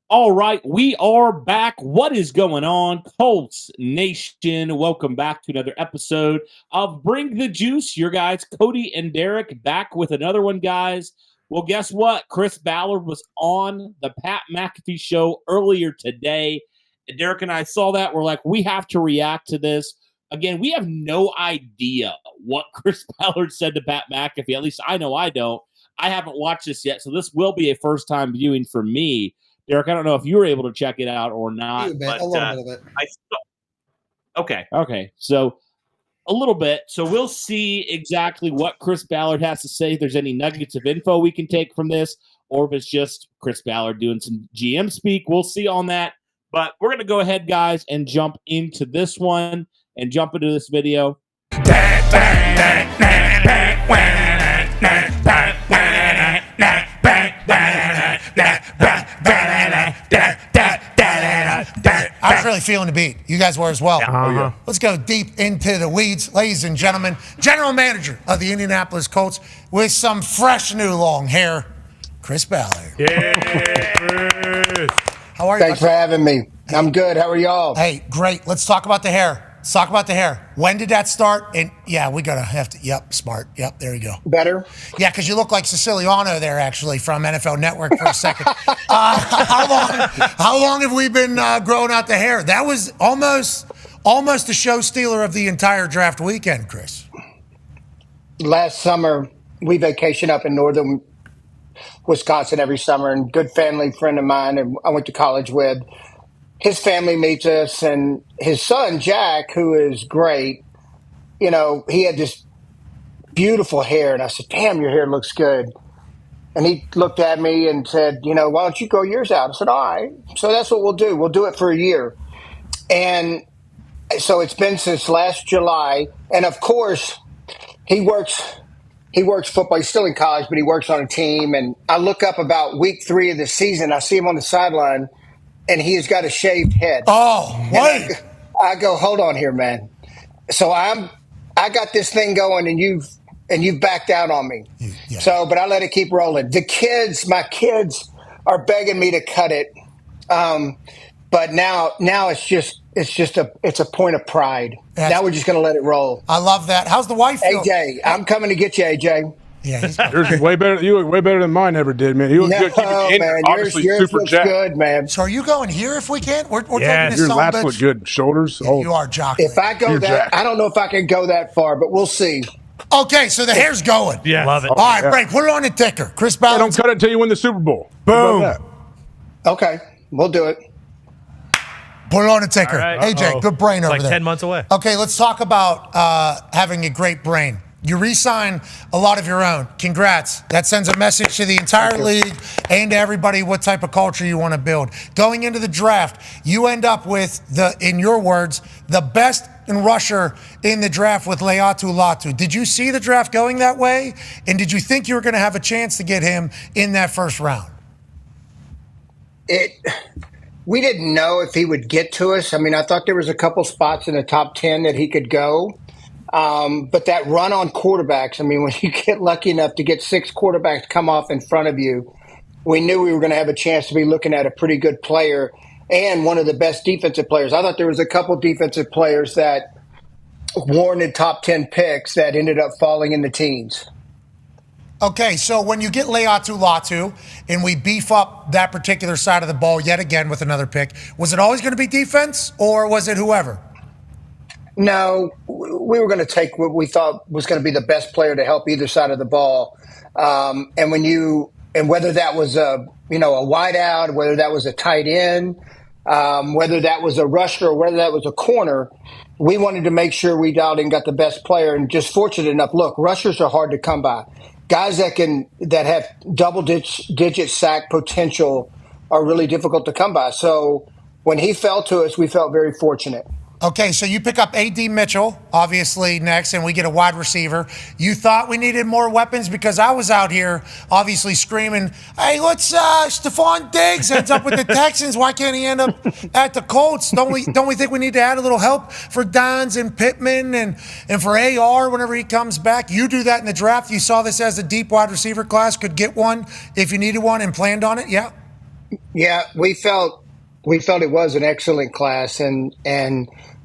All right, we are back. What is going on, Colts Nation? Welcome back to another episode of Bring the Juice. Your guys, Cody and Derek, back with another one, guys. Well, guess what? Chris Ballard was on the Pat McAfee show earlier today. Derek and I saw that. We're like, we have to react to this. Again, we have no idea what Chris Ballard said to Pat McAfee. At least I know I don't. I haven't watched this yet, so this will be a first-time viewing for me. Derek, I don't know if you were able to check it out or not. A little bit of it. Okay. So a little bit. So we'll see exactly what Chris Ballard has to say. If there's any nuggets of info we can take from this, or if it's just Chris Ballard doing some GM speak. We'll see on that. But we're going to go ahead, guys, and jump into this one and jump into this video. I was really feeling the beat. You guys were as well. Uh-huh. Let's go deep into the weeds, ladies and gentlemen. General manager of the Indianapolis Colts with some fresh new long hair, Chris Ballard. Yeah, Chris. How are you? Thanks for having me. I'm good. How are y'all? Hey, great. Let's talk about the hair. When did that start? And yeah, we gotta have to. Yep, smart. Yep, there you go. Better? Yeah, because you look like Siciliano there, actually, from NFL Network for a second. How long have we been growing out the hair? That was almost the show stealer of the entire draft weekend, Chris. Last summer, we vacation up in northern Wisconsin every summer, and good family friend of mine, and I went to college with. His family meets us, and his son, Jack, who is great, you know, he had this beautiful hair. And I said, damn, your hair looks good. And he looked at me and said, you know, why don't you grow yours out? I said, all right. So that's what we'll do. We'll do it for a year. And so it's been since last July. And of course, he works football. He's still in college, but he works on a team. And I look up about week 3 of the season. I see him on the sideline, and he has got a shaved head. Oh, wait. I go, hold on here, man. So I got this thing going, and you've backed out on me. Yeah. So, but I let it keep rolling. My kids are begging me to cut it. But now it's a point of pride. Now we're just going to let it roll. I love that. How's the wife feel? AJ, I'm coming to get you, AJ. Yeah, he's Yours way better. You look way better than mine ever did, man. You look good. Man, Obviously, yours super looks jacked. good, man. So are you going here if we can? We're taking this Your son lats bitch. look good. Shoulders. Yeah, you are jockey. If I go I don't know if I can go that far, but we'll see. Okay, so the hair's going. Yeah, love it. All right, Frank, put it on the ticker. Chris Ballard. Don't cut it until you win the Super Bowl. Boom. How about Okay, we'll do it. Put it on the ticker. All right. AJ, good brain over Like there. 10 months away. Okay, let's talk about having a great brain. You re-sign a lot of your own. Congrats. That sends a message to the entire league and to everybody what type of culture you want to build. Going into the draft, you end up with, in your words, the best rusher in the draft with Leatu Latu. Did you see the draft going that way? And did you think you were going to have a chance to get him in that first round? We didn't know if he would get to us. I mean, I thought there was a couple spots in the top 10 that he could go. But that run on quarterbacks, I mean, when you get lucky enough to get 6 quarterbacks come off in front of you, we knew we were going to have a chance to be looking at a pretty good player and one of the best defensive players. I thought there was a couple defensive players that warranted top 10 picks that ended up falling in the teens. Okay, so when you get Leatu Latu and we beef up that particular side of the ball yet again with another pick, was it always going to be defense or was it whoever? No, we were going to take what we thought was going to be the best player to help either side of the ball. And whether that was a wideout, whether that was a tight end, whether that was a rusher, or whether that was a corner, we wanted to make sure we dialed in, got the best player. And just fortunate enough, look, rushers are hard to come by. Guys that have double-digit sack potential are really difficult to come by. So when he fell to us, we felt very fortunate. Okay, so you pick up A.D. Mitchell, obviously, next, and we get a wide receiver. You thought we needed more weapons because I was out here obviously screaming, hey, let's Stephon Diggs ends up with the Texans. Why can't he end up at the Colts? Don't we think we need to add a little help for Dons and Pittman and for AR whenever he comes back? You do that in the draft. You saw this as a deep wide receiver class, could get one if you needed one and planned on it, yeah? Yeah, we felt it was an excellent class, and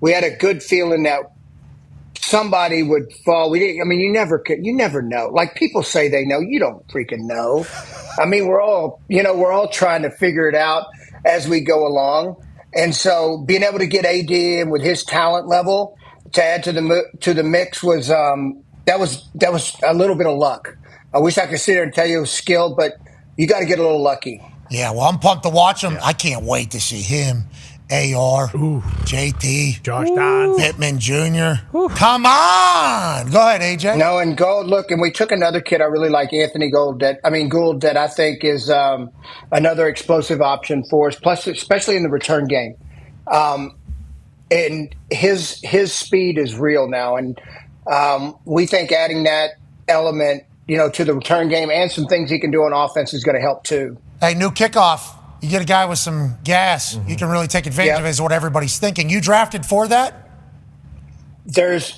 we had a good feeling that somebody would fall. We didn't. I mean, you never know. Like people say they know, you don't freaking know. I mean, we're all trying to figure it out as we go along. And so, being able to get AD and with his talent level to add to the mix was that was a little bit of luck. I wish I could sit here and tell you it was skill, but you got to get a little lucky. Yeah, well, I'm pumped to watch him. I can't wait to see him. AR, JT, Josh Downs, Pittman Jr. Come on. Go ahead, AJ. No, and Gold, look, and we took another kid I really like, Anthony Gould, that I think is another explosive option for us, plus especially in the return game. And his speed is real now, and we think adding that element, to the return game and some things he can do on offense is going to help too. Hey, new kickoff. You get a guy with some gas, you can really take advantage of it, is what everybody's thinking. You drafted for that? It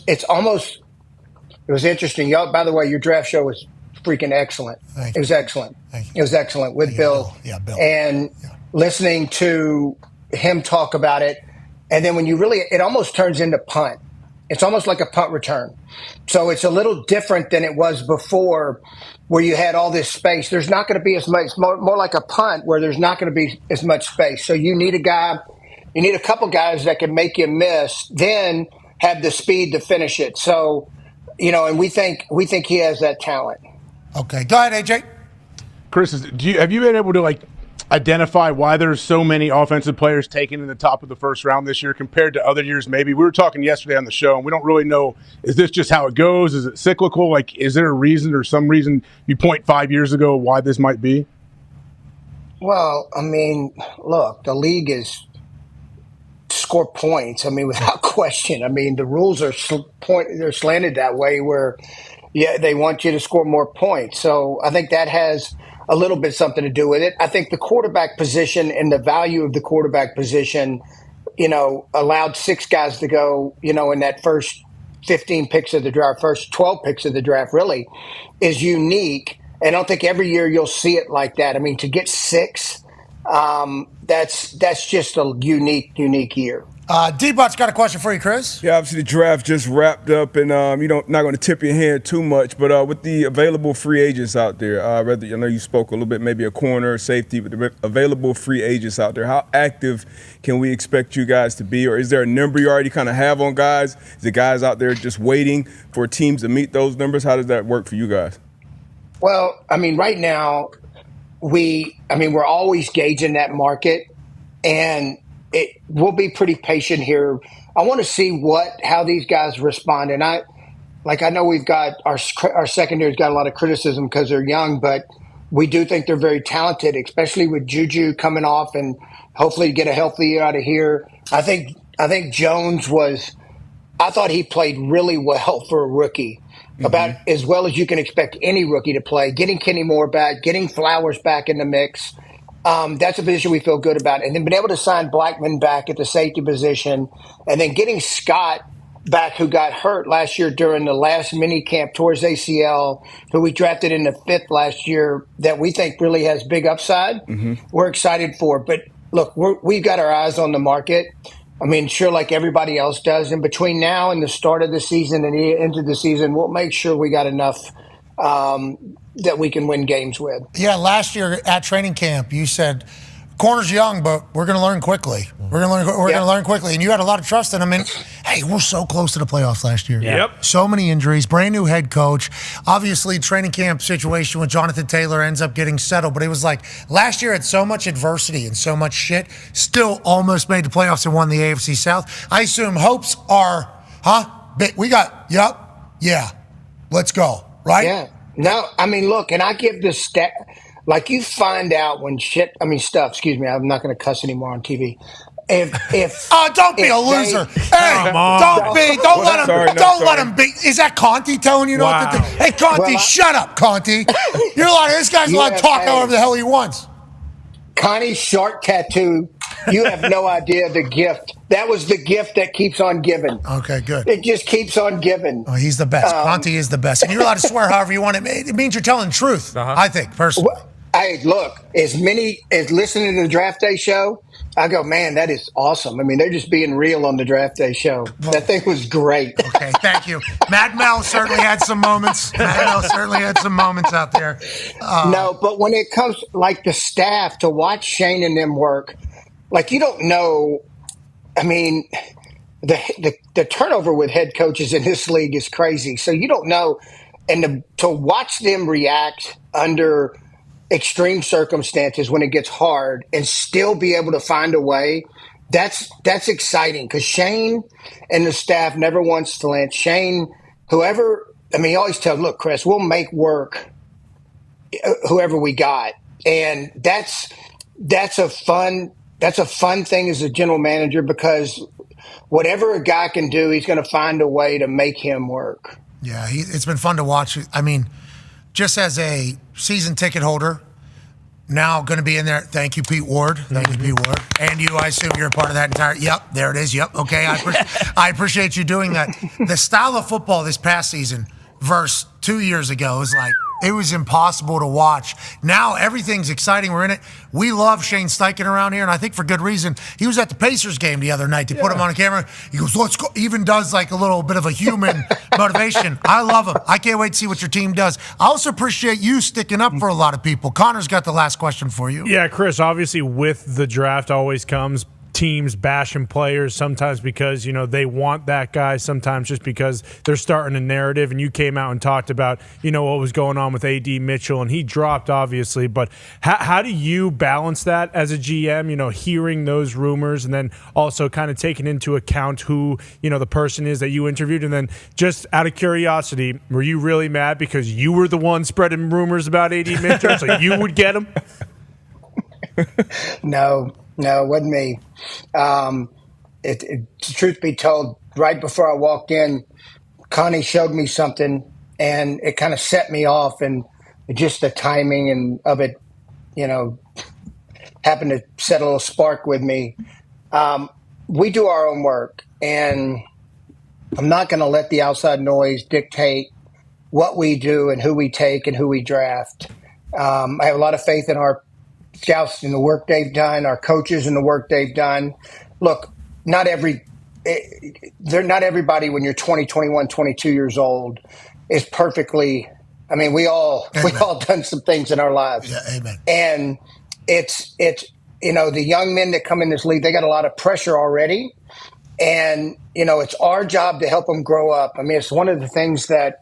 was interesting. Y'all, by the way, your draft show was freaking excellent. It was excellent. It was excellent with Bill. Yeah, Bill. And listening to him talk about it. And then it almost turns into punt. It's almost like a punt return. So it's a little different than it was before, where you had all this space. There's not going to be as much, more like a punt where there's not going to be as much space. So you need a couple guys that can make you miss, then have the speed to finish it. So, and we think he has that talent. Okay, go ahead, AJ. Chris, have you been able to identify why there's so many offensive players taken in the top of the first round this year compared to other years? Maybe we were talking yesterday on the show, and we don't really know. Is this just how it goes? Is it cyclical? Is there a reason or some reason you point 5 years ago why this might be? Well, I mean, look, the league is score points. I mean, without question. I mean, the rules are they're slanted that way where, they want you to score more points. So I think that has a little bit something to do with it. I think the quarterback position and the value of the quarterback position, allowed 6 guys to go, in that first 15 picks of the draft, first 12 picks of the draft really is unique. And I don't think every year you'll see it like that. I mean, to get 6, that's just a unique year. D-Bot's got a question for you, Chris. Yeah, obviously the draft just wrapped up, and not going to tip your hand too much, but with the available free agents out there, I know you spoke a little bit, maybe a corner, safety, but the available free agents out there, how active can we expect you guys to be, or is there a number you already kind of have on guys? Is the guys out there just waiting for teams to meet those numbers? How does that work for you guys? Well, I mean, right now we're always gauging that market, and we'll be pretty patient here. I want to see how these guys respond. And I know we've got our secondary's got a lot of criticism because they're young, but we do think they're very talented, especially with Juju coming off and hopefully get a healthy year out of here. I think Jones I thought he played really well for a rookie, about as well as you can expect any rookie to play. Getting Kenny Moore back, getting Flowers back in the mix. That's a position we feel good about. And then being able to sign Blackman back at the safety position, and then getting Scott back, who got hurt last year during the last mini camp towards ACL, who we drafted in the 5th last year, that we think really has big upside. We're excited for. But look, we've got our eyes on the market. I mean, sure, like everybody else does. And between now and the start of the season and the end of the season, we'll make sure we got enough that we can win games with. Yeah, last year at training camp, you said, corner's young, but we're going to learn quickly. We're going to learn quickly. And you had a lot of trust in him. And, hey, we're so close to the playoffs last year. Yep. So many injuries, brand new head coach. Obviously, training camp situation with Jonathan Taylor ends up getting settled. But it was like last year had so much adversity and so much shit, still almost made the playoffs and won the AFC South. I assume hopes are, let's go, right? Yeah. No, I mean, look, and I give this stat, like you find out when excuse me, I'm not going to cuss anymore on TV. Don't be a loser. Hey, don't let him be. Is that Conti telling you what to do? Hey, Conti, shut up, Conti. This guy's allowed to talk however the hell he wants. Connie's shark tattoo, you have no idea the gift. That was the gift that keeps on giving. Okay, good. It just keeps on giving. Oh, he's the best. Conti is the best. And you're allowed to swear however you want. It means you're telling the truth, I think, personally. Hey, look, as many as listening to the draft day show, I go, man, that is awesome. I mean, they're just being real on the draft day show. That thing was great. Okay, thank you. Mad Mel certainly had some moments. Mad Mel certainly had some moments out there. No, but when it comes like the staff to watch Shane and them work, like you don't know. I mean, the turnover with head coaches in this league is crazy. So you don't know, and to watch them react under extreme circumstances when it gets hard and still be able to find a way. That's exciting because Shane and the staff never once flinched. Shane, whoever, I mean, he always tells, look, Chris, we'll make work whoever we got. And that's a fun thing as a general manager because whatever a guy can do, he's going to find a way to make him work. Yeah, it's been fun to watch. I mean, just as a season ticket holder, now going to be in there. Thank you, Pete Ward. Thank you, Pete Ward. And you, I assume you're a part of that entire. Yep, there it is. Yep, okay. I appreciate you doing that. The style of football this past season versus 2 years ago is like, it was impossible to watch. Now everything's exciting. We're in it. We love Shane Steichen around here, and I think for good reason. He was at the Pacers game the other night. They put him on camera. He goes, let's go. Even does like a little bit of a human motivation. I love him. I can't wait to see what your team does. I also appreciate you sticking up for a lot of people. Connor's got the last question for you. Yeah, Chris, obviously with the draft always comes teams bashing players, sometimes because, you know, they want that guy, sometimes just because they're starting a narrative. And you came out and talked about, you know, what was going on with A.D. Mitchell, and he dropped, obviously. But how do you balance that as a GM, you know, hearing those rumors and then also kind of taking into account who, you know, the person is that you interviewed? And then just out of curiosity, were you really mad because you were the one spreading rumors about A.D. Mitchell so you would get him? No, it wasn't me. Truth be told, right before I walked in, Connie showed me something, and it kind of set me off, and just the timing and of it, you know, happened to set a little spark with me. We do our own work, and I'm not going to let the outside noise dictate what we do and who we take and who we draft. I have a lot of faith in our scouts in the work they've done, our coaches in the work they've done. Look, not everybody when you're 20, 21, 22 years old is perfectly. I mean, we all done some things in our lives. Yeah, amen. And it's you know, the young men that come in this league, they got a lot of pressure already, and you know, it's our job to help them grow up. I mean, it's one of the things that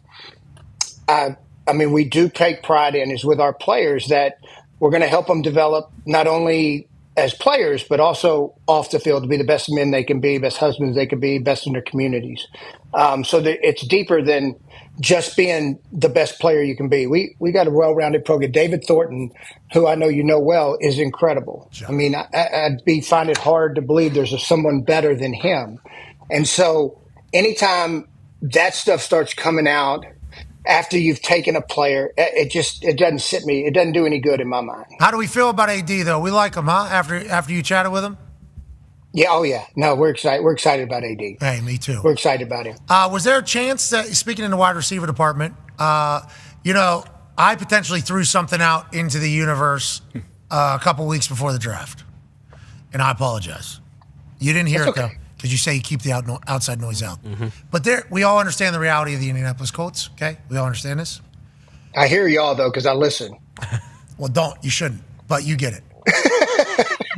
I mean, we do take pride in is with our players that we're going to help them develop not only as players, but also off the field to be the best men they can be, best husbands they can be, best in their communities. So it's deeper than just being the best player you can be. We got a well-rounded program. David Thornton, who I know you know well, is incredible. I mean, I'd find it hard to believe there's someone better than him. And so anytime that stuff starts coming out, after you've taken a player, it doesn't sit me. It doesn't do any good in my mind. How do we feel about AD though? We like him, huh? After you chatted with him. Yeah. Oh yeah. No, we're excited. We're excited about AD. Hey, me too. We're excited about him. Was there a chance that, speaking in the wide receiver department, you know, I potentially threw something out into the universe a couple weeks before the draft, and I apologize. You didn't hear it though. Because you say you keep the outside noise out. Mm-hmm. But we all understand the reality of the Indianapolis Colts, okay? We all understand this? I hear y'all, though, because I listen. Well, don't. You shouldn't. But you get it.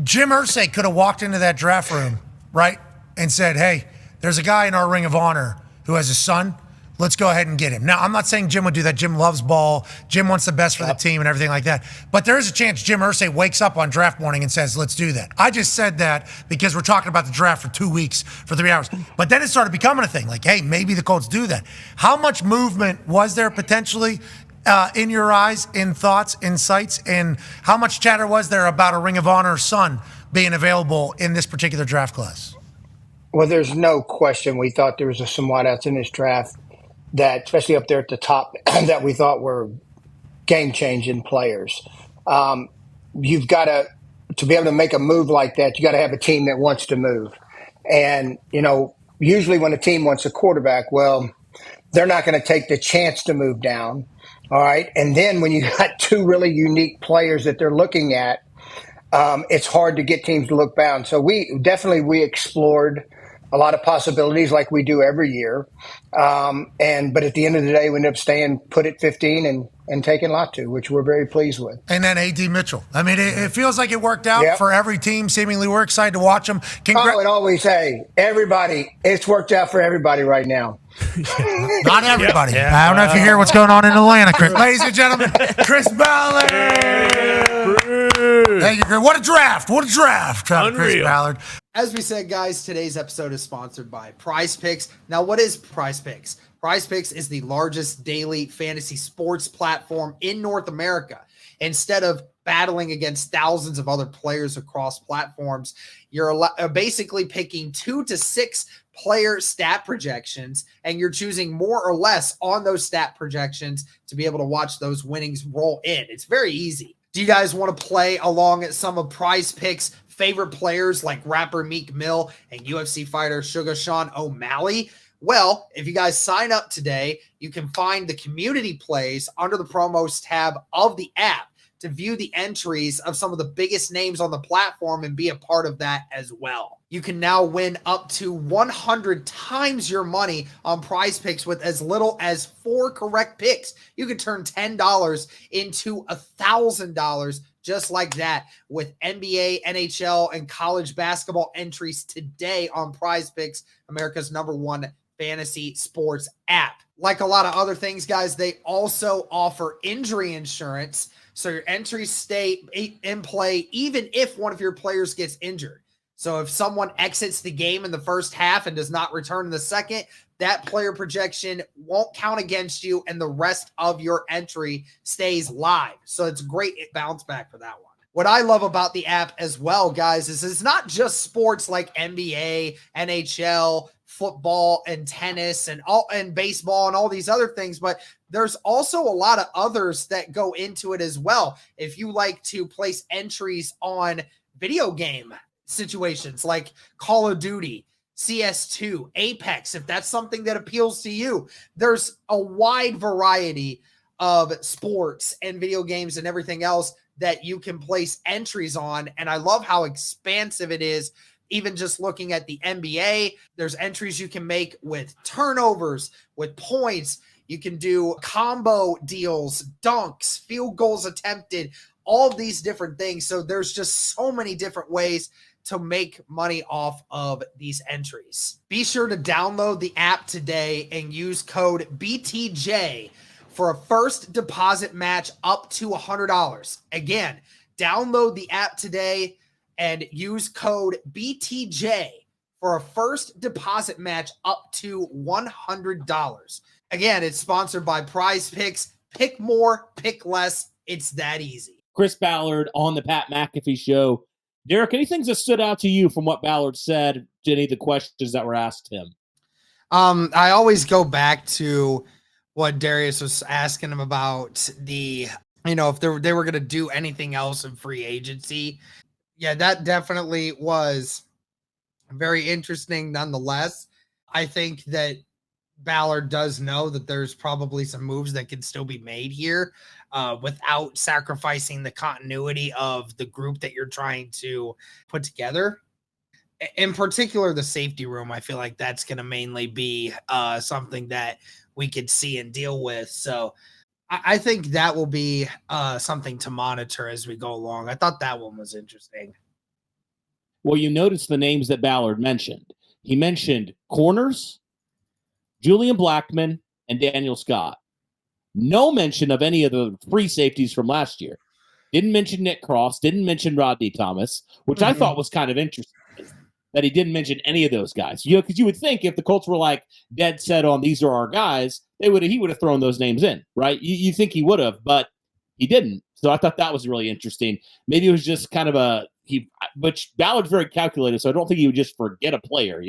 Jim Irsay could have walked into that draft room, right, and said, hey, there's a guy in our Ring of Honor who has a son. Let's go ahead and get him. Now, I'm not saying Jim would do that. Jim loves ball. Jim wants the best for the team and everything like that. But there is a chance Jim Irsay wakes up on draft morning and says, let's do that. I just said that because we're talking about the draft for 2 weeks, for 3 hours. But then it started becoming a thing. Like, hey, maybe the Colts do that. How much movement was there potentially in your eyes, in thoughts, in sights? And how much chatter was there about a Ring of Honor son being available in this particular draft class? Well, there's no question we thought there was some wideouts in this draft that, especially up there at the top, that we thought were game-changing players. You've got to be able to make a move like that, you got to have a team that wants to move. And, you know, usually when a team wants a quarterback, well, they're not going to take the chance to move down. All right. And then when you got two really unique players that they're looking at, it's hard to get teams to look bound. So we explored a lot of possibilities like we do every year. But at the end of the day, we ended up staying put at 15 and taking Latu, which we're very pleased with. And then A.D. Mitchell. I mean, it feels like it worked out Yep. for every team. Seemingly, we're excited to watch them. I would always say, everybody, it's worked out for everybody right now. Not everybody. Yeah. I don't know if you hear what's going on in Atlanta, Chris. Ladies and gentlemen, Chris Ballard. Thank you, Chris. What a draft. What a draft. Chris Ballard. As we said, guys, today's episode is sponsored by Prize Picks. Now, what is Prize Picks? Prize Picks is the largest daily fantasy sports platform in North America. Instead of battling against thousands of other players across platforms, you're basically picking 2 to 6 player stat projections, and you're choosing more or less on those stat projections to be able to watch those winnings roll in. It's very easy. Do you guys want to play along at some of Prize Picks' favorite players like rapper Meek Mill and UFC fighter Sugar Sean O'Malley? Well, if you guys sign up today, you can find the community plays under the promos tab of the app to view the entries of some of the biggest names on the platform and be a part of that as well. You can now win up to 100 times your money on Prize Picks with as little as 4 correct picks. You can turn $10 into $1,000 just like that with NBA, NHL, and college basketball entries today on Prize Picks, America's #1 fantasy sports app. Like a lot of other things, guys, they also offer injury insurance, so your entries stay in play even if one of your players gets injured. So if someone exits the game in the first half and does not return in the second, that player projection won't count against you and the rest of your entry stays live. So it's great bounce back for that one. What I love about the app as well, guys, is it's not just sports like NBA, NHL, football, and tennis, and baseball, and all these other things, but there's also a lot of others that go into it as well. If you like to place entries on video game situations like Call of Duty, CS2, Apex, if that's something that appeals to you, there's a wide variety of sports and video games and everything else that you can place entries on. And I love how expansive it is. Even just looking at the NBA, there's entries you can make with turnovers, with points. You can do combo deals, dunks, field goals attempted, all of these different things. So there's just so many different ways to make money off of these entries. Be sure to download the app today and use code BTJ for a first deposit match up to $100. Again, download the app today and use code BTJ for a first deposit match up to $100. Again, it's sponsored by Prize Picks. Pick more, pick less. It's that easy. Chris Ballard on the Pat McAfee Show. Derek, any things that stood out to you from what Ballard said to any of the questions that were asked him? I always go back to what Darius was asking him about if they were going to do anything else in free agency. Yeah, that definitely was very interesting nonetheless. I think that Ballard does know that there's probably some moves that can still be made here without sacrificing the continuity of the group that you're trying to put together. In particular, the safety room, I feel like that's going to mainly be something that we could see and deal with. So I think that will be something to monitor as we go along. I thought that one was interesting. Well, you notice the names that Ballard mentioned. He mentioned corners, Julian Blackmon, and Daniel Scott. No mention of any of the free safeties from last year. Didn't mention Nick Cross, didn't mention Rodney Thomas, which I thought was kind of interesting that he didn't mention any of those guys. Because you would think if the Colts were like dead set on these are our guys, he would have thrown those names in, right? You think he would have, but he didn't. So I thought that was really interesting. Maybe it was just kind of but Ballard's very calculated, so I don't think he would just forget a player,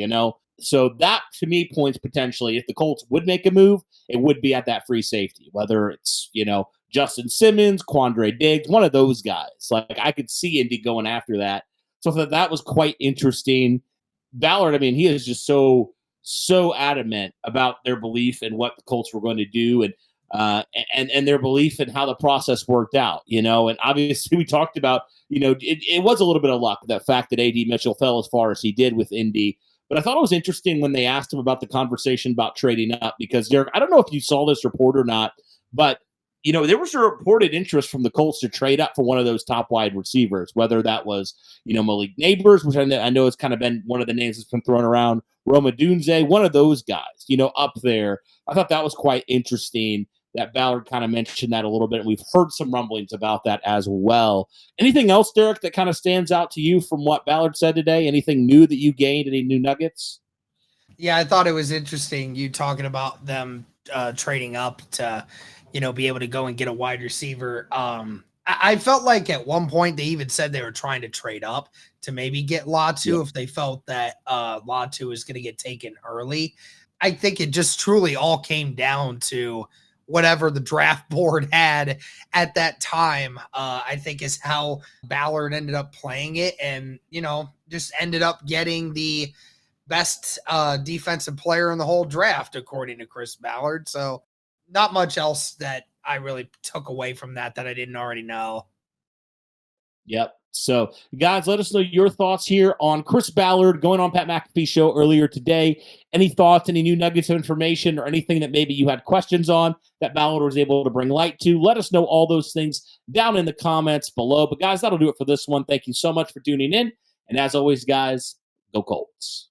So that, to me, points potentially, if the Colts would make a move, it would be at that free safety, whether it's, Justin Simmons, Quandre Diggs, one of those guys. Like, I could see Indy going after that. So that was quite interesting. Ballard, he is just so adamant about their belief in what the Colts were going to do. And and their belief in how the process worked out, and obviously we talked about, it was a little bit of luck, that fact that A.D. Mitchell fell as far as he did with Indy. But I thought it was interesting when they asked him about the conversation about trading up, because Derek, I don't know if you saw this report or not, but there was a reported interest from the Colts to trade up for one of those top wide receivers, whether that was, Malik Neighbors, which I know has kind of been one of the names that's been thrown around, Roma Dunze, one of those guys, up there. I thought that was quite interesting that Ballard kind of mentioned that a little bit. And we've heard some rumblings about that as well. Anything else, Derek, that kind of stands out to you from what Ballard said today? Anything new that you gained? Any new nuggets? Yeah, I thought it was interesting you talking about them trading up to, be able to go and get a wide receiver. I felt like at one point they even said they were trying to trade up to maybe get Latu if they felt that Latu was going to get taken early. I think it just truly all came down to whatever the draft board had at that time, I think is how Ballard ended up playing it, and, just ended up getting the best defensive player in the whole draft, according to Chris Ballard. So not much else that I really took away from that I didn't already know. Yep. So, guys, let us know your thoughts here on Chris Ballard going on Pat McAfee show earlier today. Any thoughts, any new nuggets of information, or anything that maybe you had questions on that Ballard was able to bring light to? Let us know all those things down in the comments below. But, guys, that'll do it for this one. Thank you so much for tuning in. And as always, guys, go Colts.